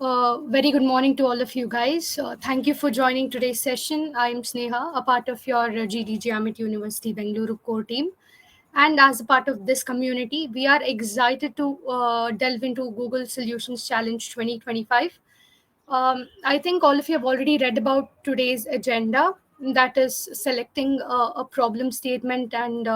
Very good morning to all of you guys. Thank you for joining today's session. I'm Sneha, a part of your GDG Amity University Bengaluru core team. And as a part of this community, we are excited to delve into Google Solutions Challenge 2025. I think all of you have already read about today's agenda, that is selecting a problem statement and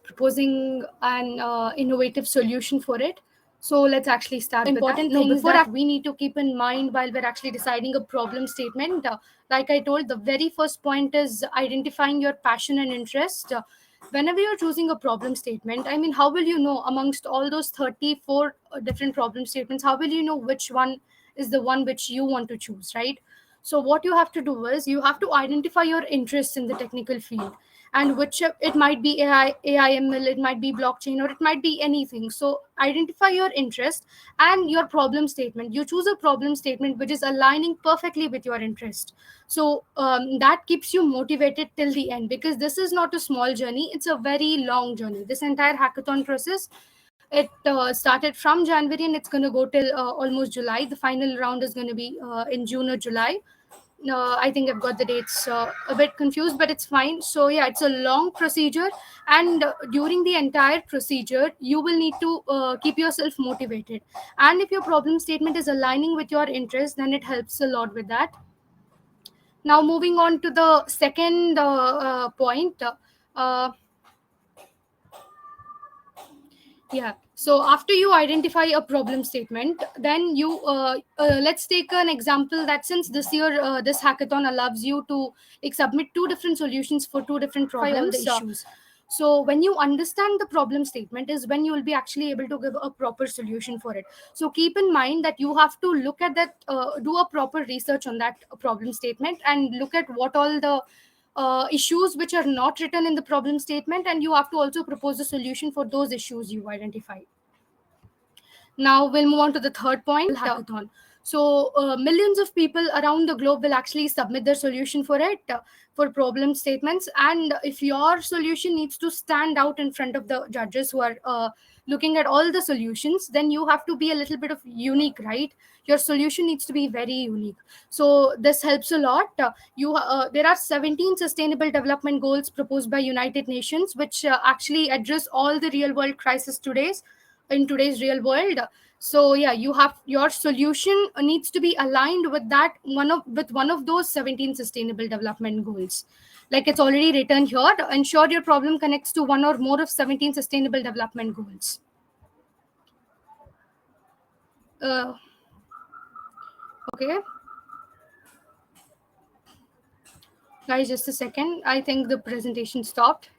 proposing an innovative solution for it. So let's actually start with that. Important No, things before that that, we need to keep in mind while we're actually deciding a problem statement. Like I told, the very first point is identifying your passion and interest. Whenever you're choosing a problem statement, I mean, how will you know amongst all those 34 different problem statements, how will you know which one is the one which you want to choose, right? So what you have to do is you have to identify your interests in the technical field, and which it might be AIML, it might be blockchain, or it might be anything. So identify your interest and your problem statement. You choose a problem statement which is aligning perfectly with your interest. So that keeps you motivated till the end, because this is not a small journey, it's a very long journey. This entire hackathon process, it started from January and it's going to go till almost July. The final round is going to be in June or July. I think I've got the dates a bit confused, but it's fine. So yeah, it's a long procedure, and during the entire procedure, you will need to keep yourself motivated. And if your problem statement is aligning with your interest, then it helps a lot with that. Now, moving on to the second point. Uh, Yeah. So after you identify a problem statement, then you let's take an example that since this year this hackathon allows you to submit two different solutions for two different problems. all the issues. So when you understand the problem statement is when you will be actually able to give a proper solution for it. So keep in mind that you have to look at that, do a proper research on that problem statement, and look at what all the issues which are not written in the problem statement, and you have to also propose a solution for those issues you identify. Now we'll move on to the third point, hackathon. So millions of people around the globe will actually submit their solution for it, for problem statements. And if your solution needs to stand out in front of the judges who are looking at all the solutions, then you have to be a little bit of unique, right? Your solution needs to be very unique. So this helps a lot. There are 17 sustainable development goals proposed by United Nations, which actually address all the real world crisis in today's real world. So yeah, you have your solution needs to be aligned with that one of those 17 sustainable development goals. Like it's already written here, ensure your problem connects to one or more of 17 sustainable development goals. uh, okay, guys, just a second, I think the presentation stopped.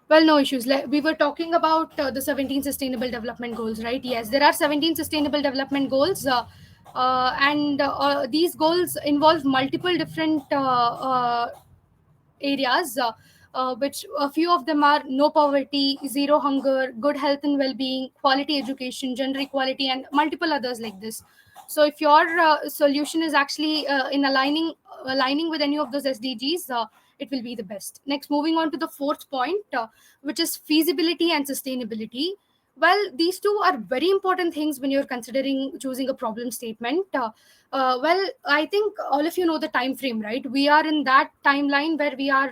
Well, no issues. We were talking about the 17 sustainable development goals, right? Yes, there are 17 sustainable development goals. And these goals involve multiple different areas, which a few of them are no poverty, zero hunger, good health and well-being, quality education, gender equality, and multiple others like this. So if your solution is actually in aligning with any of those SDGs, it will be the best. Next, moving on to the fourth point, which is feasibility and sustainability. Well, these two are very important things when you're considering choosing a problem statement. Well, I think all of you know the time frame, right? We are in that timeline where we are.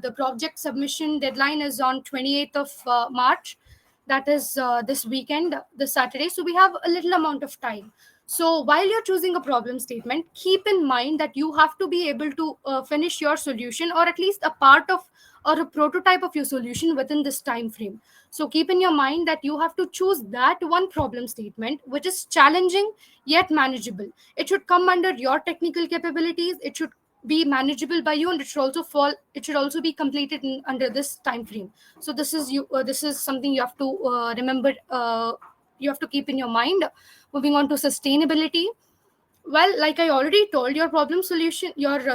The project submission deadline is on 28th of March. That is this weekend, this Saturday. So we have a little amount of time. So while you're choosing a problem statement, keep in mind that you have to be able to finish your solution, or at least a part of or a prototype of your solution within this time frame. So keep in your mind that you have to choose that one problem statement which is challenging yet manageable. It should come under your technical capabilities. It should be manageable by you, and it should also be completed under this time frame. So this is something you have to remember, you have to keep in your mind. Moving on to sustainability. Well, like I already told, your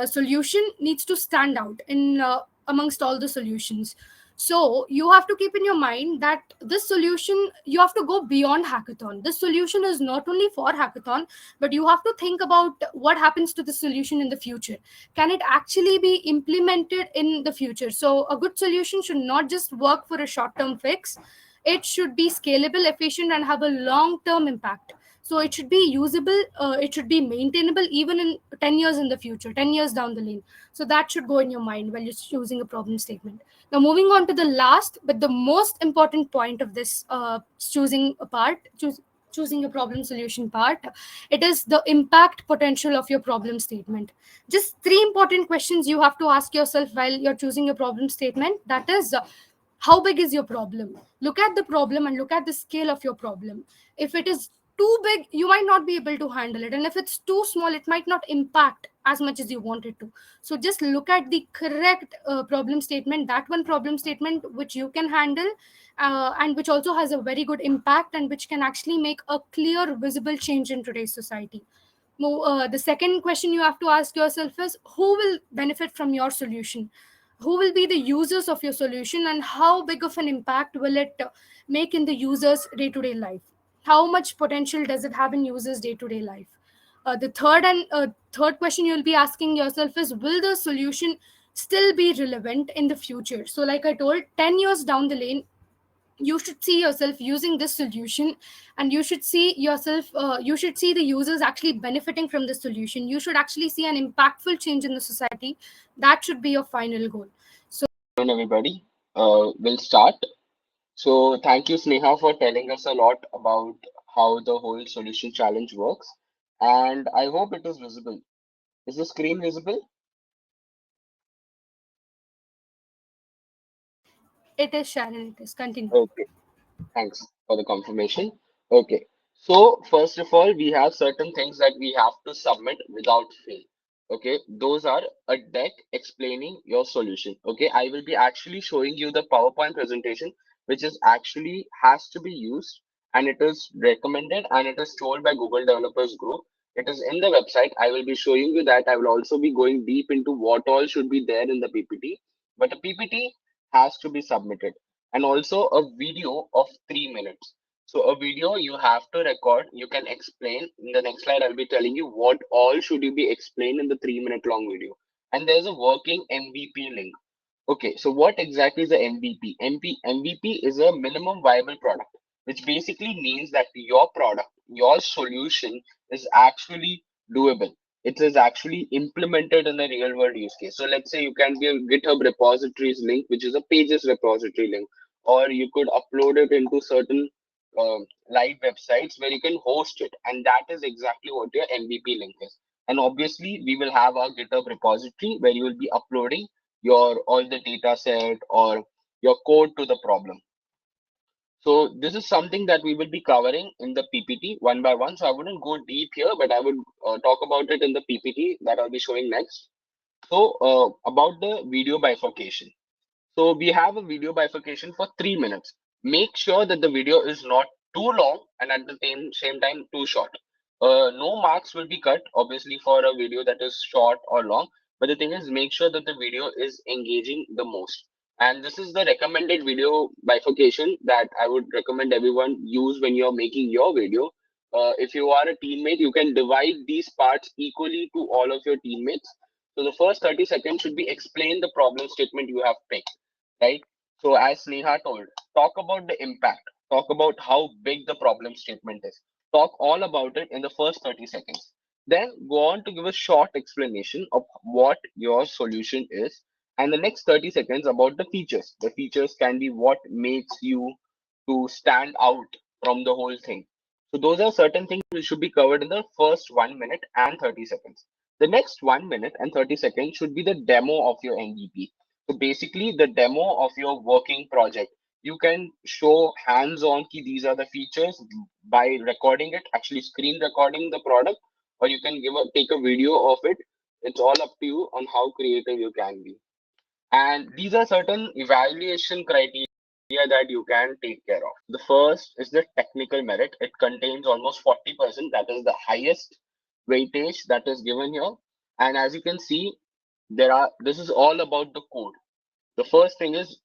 solution needs to stand out in amongst all the solutions. So you have to keep in your mind that this solution, you have to go beyond hackathon. This solution is not only for hackathon, but you have to think about what happens to the solution in the future. Can it actually be implemented in the future? So a good solution should not just work for a short term fix. It should be scalable, efficient, and have a long term impact. So it should be usable, it should be maintainable even in 10 years in the future, 10 years down the lane. So that should go in your mind while you're choosing a problem statement. Now, moving on to the last but the most important point of this choosing a problem solution part, it is the impact potential of your problem statement. Just three important questions you have to ask yourself while you're choosing a problem statement. That is, how big is your problem? Look at the problem and look at the scale of your problem. If it is too big, you might not be able to handle it, and if it's too small, it might not impact as much as you want it to. So just look at the correct problem statement, that one problem statement which you can handle, and which also has a very good impact and which can actually make a clear visible change in today's society. The second question you have to ask yourself is, who will benefit from your solution? Who will be the users of your solution, and how big of an impact will it make in the users day to day life? How much potential does it have in users day to day life? The third question you'll be asking yourself is, will the solution still be relevant in the future? So like I told, 10 years down the lane, you should see yourself using this solution, and you should see the users actually benefiting from this solution. You should actually see an impactful change in the society. That should be your final goal. So Hello, everybody. We'll start. So, thank you, Sneha, for telling us a lot about how the whole solution challenge works. And I hope it is visible. Is the screen visible? it is, Sharon, it is. Continue. Okay. Thanks for the confirmation. Okay. So, first of all, we have certain things that we have to submit without fail. Okay. Those are a deck explaining your solution. Okay. I will be actually showing you the PowerPoint presentation, which is actually has to be used, and it is recommended and it is told by Google Developers Group. It is in the website. I will be showing you that. I will also be going deep into what all should be there in the PPT. But the PPT has to be submitted, and also a video of 3 minutes. So a video you have to record, you can explain. In the next slide, I'll be telling you what all should you be explained in the 3 minute long video. And there's a working MVP link. Okay, so what exactly is the MVP? MVP is a minimum viable product, which basically means that your product, your solution is actually doable. It is actually implemented in a real world use case. So let's say you can give GitHub repositories link, which is a pages repository link, or you could upload it into certain live websites where you can host it. And that is exactly what your MVP link is. And obviously, we will have our GitHub repository where you will be uploading your all the data set or your code to the problem. So this is something that we will be covering in the PPT one by one. So I wouldn't go deep here, but I would talk about it in the PPT that I'll be showing next. So about the video bifurcation. So we have a video bifurcation for 3 minutes. Make sure that the video is not too long and at the same time too short. No marks will be cut, obviously, for a video that is short or long. But the thing is, make sure that the video is engaging the most. And this is the recommended video bifurcation that I would recommend everyone use when you're making your video. If you are a teammate, you can divide these parts equally to all of your teammates. So the first 30 seconds should be explain the problem statement you have picked, right? So as Sneha told, talk about the impact, talk about how big the problem statement is, talk all about it in the first 30 seconds. Then go on to give a short explanation of what your solution is, and the next 30 seconds about the features. The features can be what makes you to stand out from the whole thing. So those are certain things which should be covered in the first 1 minute and 30 seconds. The next 1 minute and 30 seconds should be the demo of your MVP. So basically the demo of your working project. You can show hands-on key these are the features by recording it, actually screen recording the product, or you can take a video of it. It's all up to you on how creative you can be. And these are certain evaluation criteria that you can take care of. The first is the technical merit. It contains almost 40%. That is the highest weightage that is given here. And as you can see, this is all about the code. The first thing is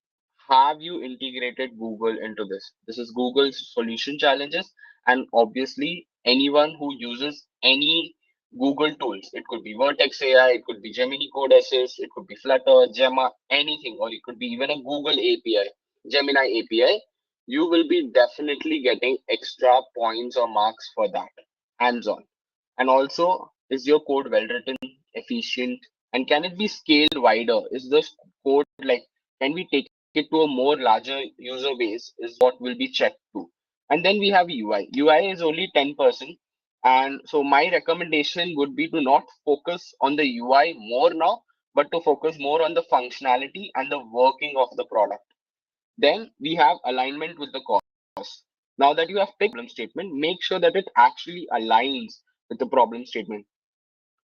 have you integrated Google into this? This is Google's solution challenges, and obviously anyone who uses any Google tools, it could be Vertex AI, it could be Gemini Code Assist, it could be Flutter, Gemma, anything, or it could be even a Google API, Gemini API, you will be definitely getting extra points or marks for that, hands-on. And also, is your code well written, efficient, and can it be scaled wider? Is this code like, can we take it to a more larger user base? Is what will be checked to. And then we have UI. UI is only 10%. And so my recommendation would be to not focus on the UI more now, but to focus more on the functionality and the working of the product. Then we have alignment with the cause. Now that you have picked problem statement, make sure that it actually aligns with the problem statement.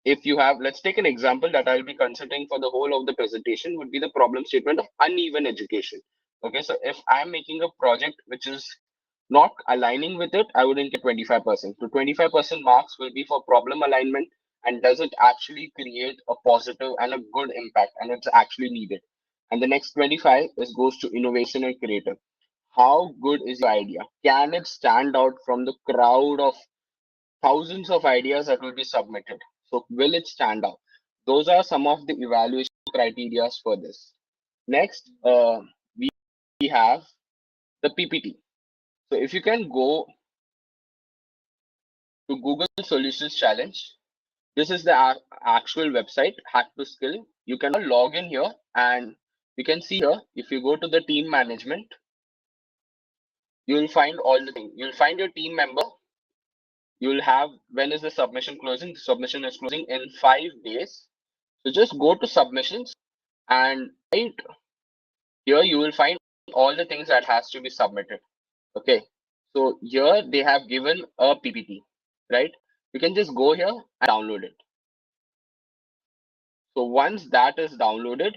If you have, let's take an example that I'll be considering for the whole of the presentation would be the problem statement of uneven education. Okay, so if I'm making a project which is not aligning with it, I wouldn't get 25%. So 25% marks will be for problem alignment, and does it actually create a positive and a good impact, and it's actually needed. And the next 25 is goes to innovation and creative. How good is your idea? Can it stand out from the crowd of thousands of ideas that will be submitted? So will it stand out? Those are some of the evaluation criteria for this. Next, we have the PPT. So if you can go to Google Solutions Challenge, this is the actual website, Hack to Skill. You can log in here, and you can see here, if you go to the team management, you will find all the things. You'll find your team member. You'll have, when is the submission closing? The submission is closing in 5 days. So just go to submissions, and right here you will find all the things that has to be submitted. Okay. So here they have given a PPT, right? You can just go here and download it. So once that is downloaded,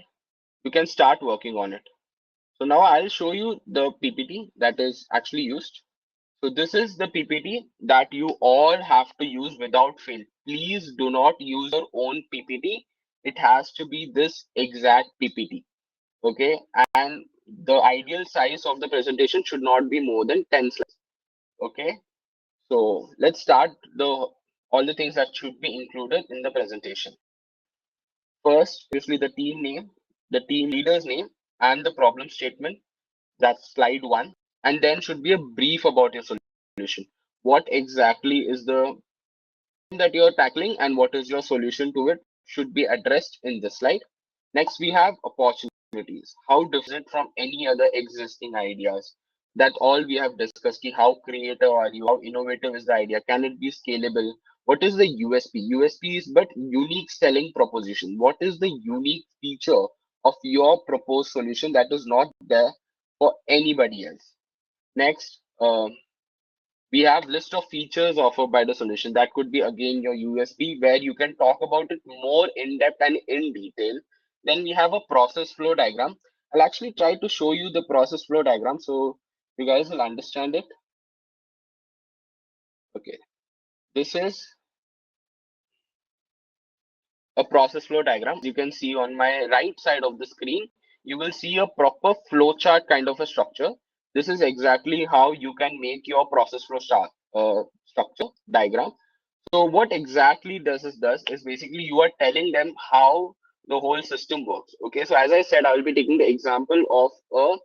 you can start working on it. So now I'll show you the PPT that is actually used. So this is the PPT that you all have to use without fail. Please do not use your own PPT. It has to be this exact PPT. Okay. And the ideal size of the presentation should not be more than 10 slides. Okay. So let's start the all the things that should be included in the presentation. First, obviously the team name, the team leader's name, and the problem statement. That's slide one. And then should be a brief about your solution. What exactly is the that you're tackling and what is your solution to it should be addressed in this slide. Next, we have opportunities. How different from any other existing ideas? That all we have discussed. How creative are you? How innovative is the idea? Can it be scalable? What is the USP? USP is but unique selling proposition. What is the unique feature of your proposed solution that is not there for anybody else? Next, we have list of features offered by the solution. That could be again your USP, where you can talk about it more in depth and in detail. Then we have a process flow diagram. I'll actually try to show you the process flow diagram so you guys will understand it. Okay, this is a process flow diagram. You can see on my right side of the screen, you will see a proper flow chart kind of a structure. This is exactly how you can make your process flow structure diagram. So what exactly does is basically you are telling them how the whole system works. Okay, so as I said, I will be taking the example of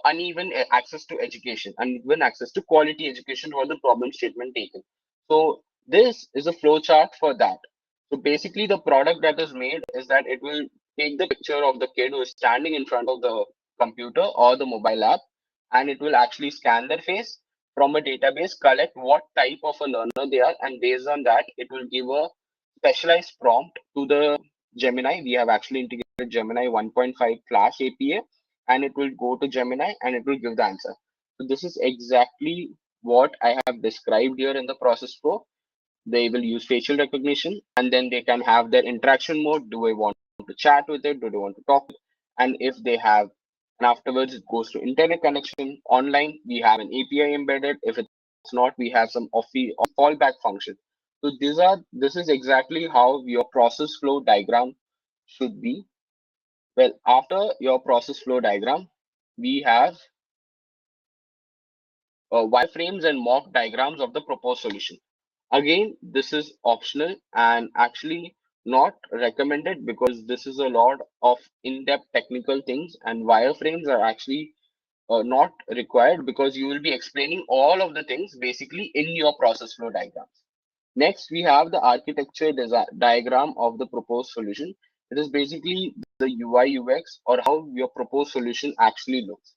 uneven access to education, uneven access to quality education, or the problem statement taken. So this is a flow chart for that. So basically, the product that is made is that it will take the picture of the kid who is standing in front of the computer or the mobile app, and it will actually scan their face from a database, collect what type of a learner they are, and based on that, it will give a specialized prompt to the Gemini. We have actually integrated Gemini 1.5 Flash API, and it will go to Gemini and it will give the answer. So this is exactly what I have described here in the process flow. They will use facial recognition, and then they can have their interaction mode. Do I want to chat with it? Do they want to talk? And if they have, and afterwards it goes to internet connection online. We have an API embedded. If it's not, we have some fallback function. So this is exactly how your process flow diagram should be. Well, after your process flow diagram, we have wireframes and mock diagrams of the proposed solution. Again, this is optional and actually not recommended because this is a lot of in-depth technical things, and wireframes are actually not required because you will be explaining all of the things basically in your process flow diagrams. Next, we have the architecture diagram of the proposed solution. It is basically the UI UX or how your proposed solution actually looks.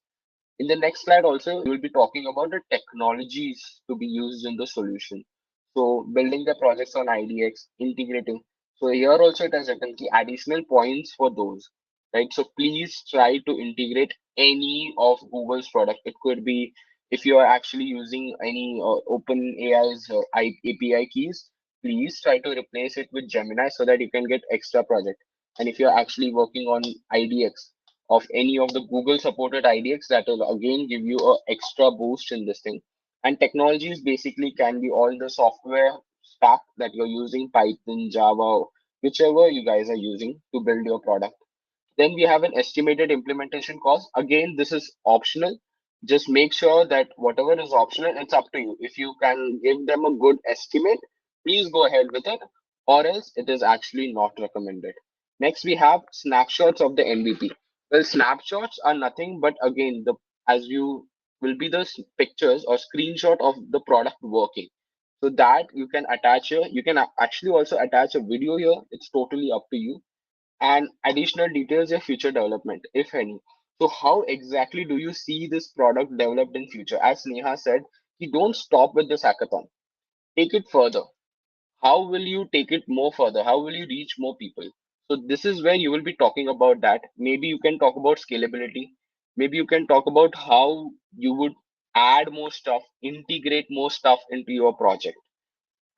In the next slide also, we will be talking about the technologies to be used in the solution. So building the projects on IDX, integrating. So here also it has written the additional points for those, right? So please try to integrate any of Google's product. It could be if you are actually using any open AI's API keys, please try to replace it with Gemini so that you can get extra project. And if you're actually working on IDX, of any of the Google supported IDX, that will again give you a extra boost in this thing. And technologies basically can be all the software stack that you're using, Python, Java, whichever you guys are using to build your product. Then we have an estimated implementation cost. Again, this is optional. Just make sure that whatever is optional, it's up to you. If you can give them a good estimate, please go ahead with it, or else it is actually not recommended. Next, we have snapshots of the MVP. Well, snapshots are nothing but again the as you will be the pictures or screenshot of the product working. So that you can attach here. You can actually also attach a video here. It's totally up to you, and additional details of future development, if any. So how exactly do you see this product developed in future? As Neha said, you don't stop with this hackathon. Take it further. How will you take it more further? How will you reach more people? So this is where you will be talking about that. Maybe you can talk about scalability. Maybe you can talk about how you would add more stuff, integrate more stuff into your project.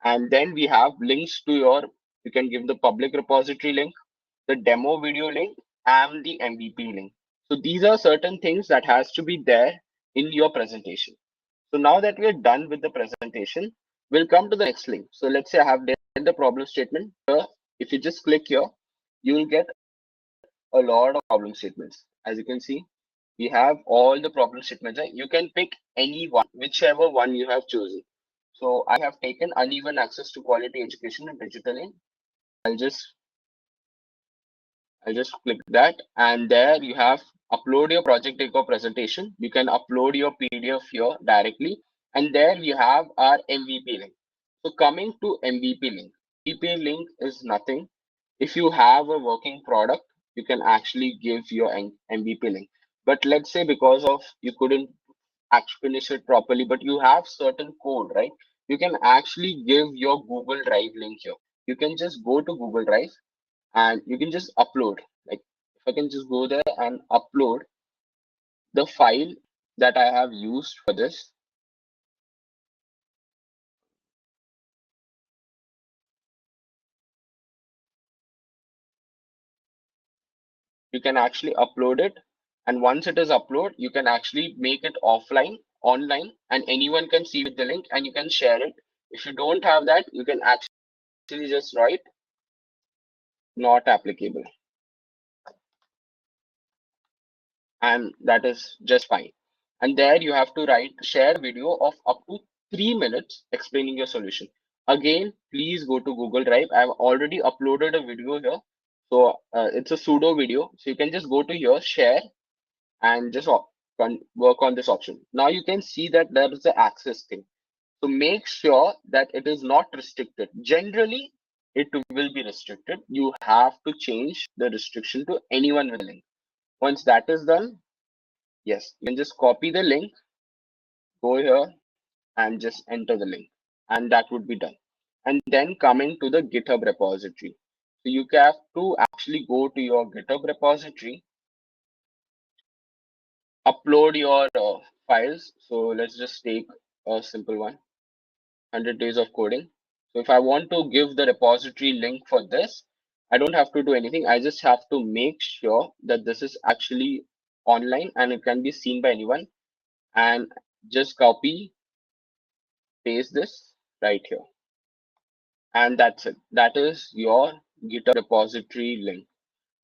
And then we have links to your, you can give the public repository link, the demo video link, and the MVP link. So these are certain things that has to be there in your presentation. So now that we are done with the presentation, we'll come to the next link. So let's say I have done the problem statement. Here, if you just click here, you will get a lot of problem statements. As you can see, we have all the problem statements. Right? You can pick any one, whichever one you have chosen. So I have taken uneven access to quality education and digital ink. I'll just I'll just click that, and there you have upload your project deck or presentation. You can upload your PDF here directly, and there we have our MVP link. So coming to MVP link, MVP link is nothing. If you have a working product, you can actually give your MVP link. But let's say because of you couldn't actually finish it properly, but you have certain code, right? You can actually give your Google Drive link here. You can just go to Google Drive and you can just upload. Like if I can just go there and upload the file that I have used for this, you can actually upload it. And once it is uploaded, you can actually make it offline, online, and anyone can see with the link and you can share it. If you don't have that, you can actually just write not applicable, and that is just fine. And there you have to write share video of up to 3 minutes explaining your solution. Again, please go to Google Drive. I've already uploaded a video here. So it's a pseudo video. So you can just go to here, share, and just work on this option. Now you can see that there is the access thing. So make sure that it is not restricted. Generally, it will be restricted. You have to change the restriction to anyone with a link. Once that is done, yes, you can just copy the link, go here and just enter the link, and that would be done. And then coming to the GitHub repository. So you have to actually go to your GitHub repository, upload your files. So let's just take a simple one, 100 days of coding. So if I want to give the repository link for this, I don't have to do anything. I just have to make sure that this is actually online and it can be seen by anyone, and just copy paste this right here, and that's it. That is your GitHub repository link,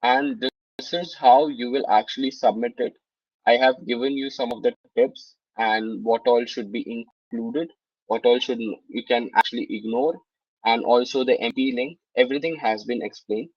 and this is how you will actually submit it. I have given you some of the tips and what all should be included, what all should you can actually ignore, and also the MP link. Everything has been explained.